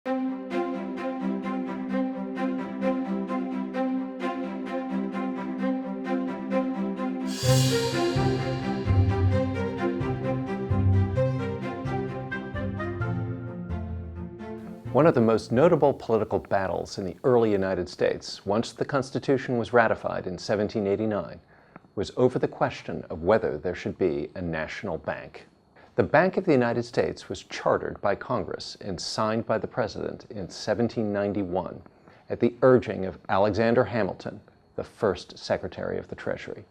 One of the most notable political battles in the early United States, once the Constitution was ratified in 1789, was over the question of whether there should be a national bank. The Bank of the United States was chartered by Congress and signed by the President in 1791 at the urging of Alexander Hamilton, the first Secretary of the Treasury.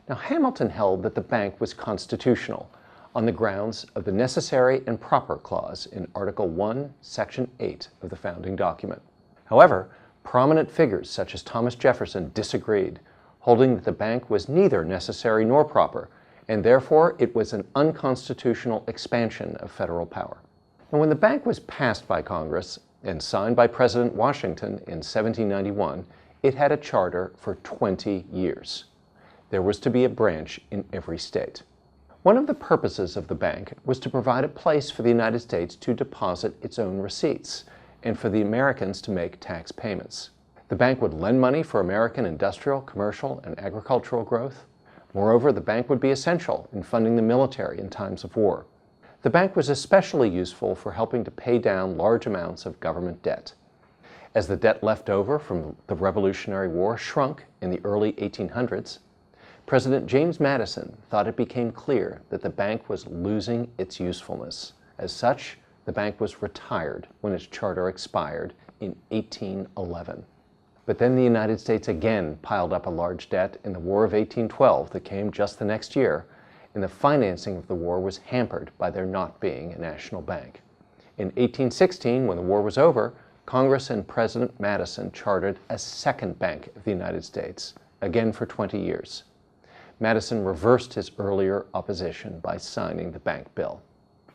Now, Hamilton held that the bank was constitutional on the grounds of the Necessary and Proper Clause in Article 1, Section 8 of the founding document. However, prominent figures such as Thomas Jefferson disagreed, holding that the bank was neither necessary nor proper, and therefore it was an unconstitutional expansion of federal power. And when the bank was passed by Congress and signed by President Washington in 1791, it had a charter for 20 years. There was to be a branch in every state. One of the purposes of the bank was to provide a place for the United States to deposit its own receipts and for the Americans to make tax payments. The bank would lend money for American industrial, commercial, and agricultural growth. Moreover, the bank would be essential in funding the military in times of war. The bank was especially useful for helping to pay down large amounts of government debt. As the debt left over from the Revolutionary War shrunk in the early 1800s, President James Madison thought it became clear that the bank was losing its usefulness. As such, the bank was retired when its charter expired in 1811. But then the United States again piled up a large debt in the War of 1812 that came just the next year, and the financing of the war was hampered by there not being a national bank. In 1816, when the war was over, Congress and President Madison chartered a second Bank of the United States, again for 20 years. Madison reversed his earlier opposition by signing the bank bill.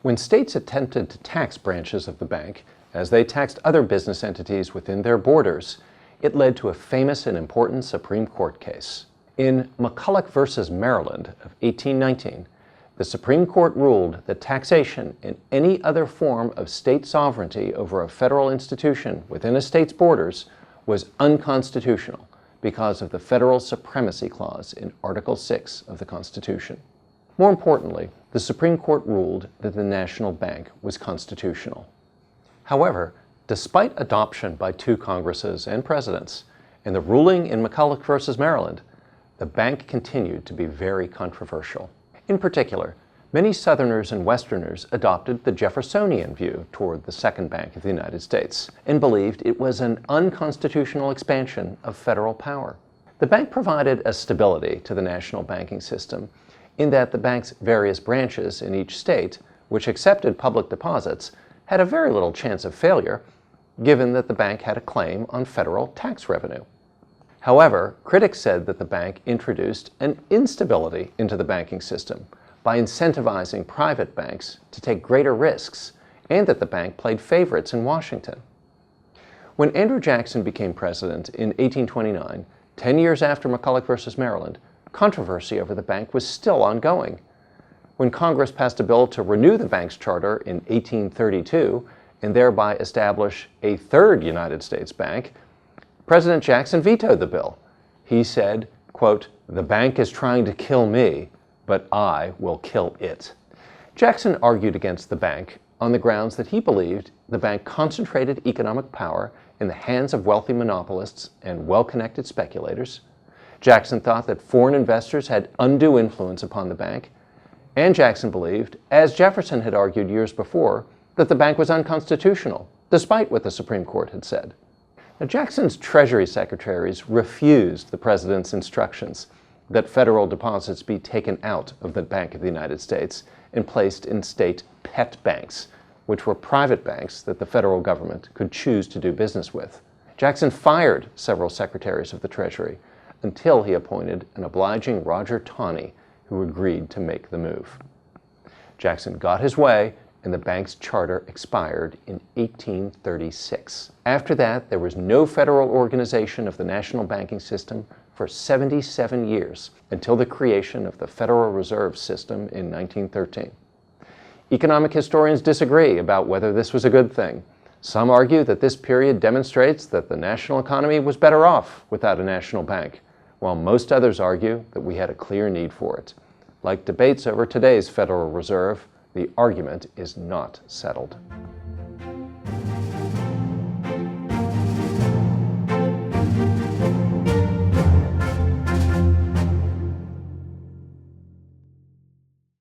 When states attempted to tax branches of the bank, as they taxed other business entities within their borders, it led to a famous and important Supreme Court case. In McCulloch v. Maryland of 1819, the Supreme Court ruled that taxation in any other form of state sovereignty over a federal institution within a state's borders was unconstitutional because of the Federal Supremacy Clause in Article 6 of the Constitution. More importantly, the Supreme Court ruled that the national bank was constitutional. However, despite adoption by two Congresses and presidents, and the ruling in McCulloch v. Maryland, the bank continued to be very controversial. In particular, many Southerners and Westerners adopted the Jeffersonian view toward the Second Bank of the United States and believed it was an unconstitutional expansion of federal power. The bank provided a stability to the national banking system in that the bank's various branches in each state, which accepted public deposits, had a very little chance of failure, given that the bank had a claim on federal tax revenue. However, critics said that the bank introduced an instability into the banking system by incentivizing private banks to take greater risks, and that the bank played favorites in Washington. When Andrew Jackson became president in 1829, 10 years after McCulloch v. Maryland, controversy over the bank was still ongoing. When Congress passed a bill to renew the bank's charter in 1832 and thereby establish a third United States bank, President Jackson vetoed the bill. He said, quote, "The bank is trying to kill me, but I will kill it." Jackson argued against the bank on the grounds that he believed the bank concentrated economic power in the hands of wealthy monopolists and well-connected speculators. Jackson thought that foreign investors had undue influence upon the bank, and Jackson believed, as Jefferson had argued years before, that the bank was unconstitutional, despite what the Supreme Court had said. Now, Jackson's Treasury secretaries refused the president's instructions that federal deposits be taken out of the Bank of the United States and placed in state pet banks, which were private banks that the federal government could choose to do business with. Jackson fired several secretaries of the Treasury until he appointed an obliging Roger Taney, who agreed to make the move. Jackson got his way, and the bank's charter expired in 1836. After that, there was no federal organization of the national banking system for 77 years, until the creation of the Federal Reserve System in 1913. Economic historians disagree about whether this was a good thing. Some argue that this period demonstrates that the national economy was better off without a national bank, while most others argue that we had a clear need for it. Like debates over today's Federal Reserve, the argument is not settled.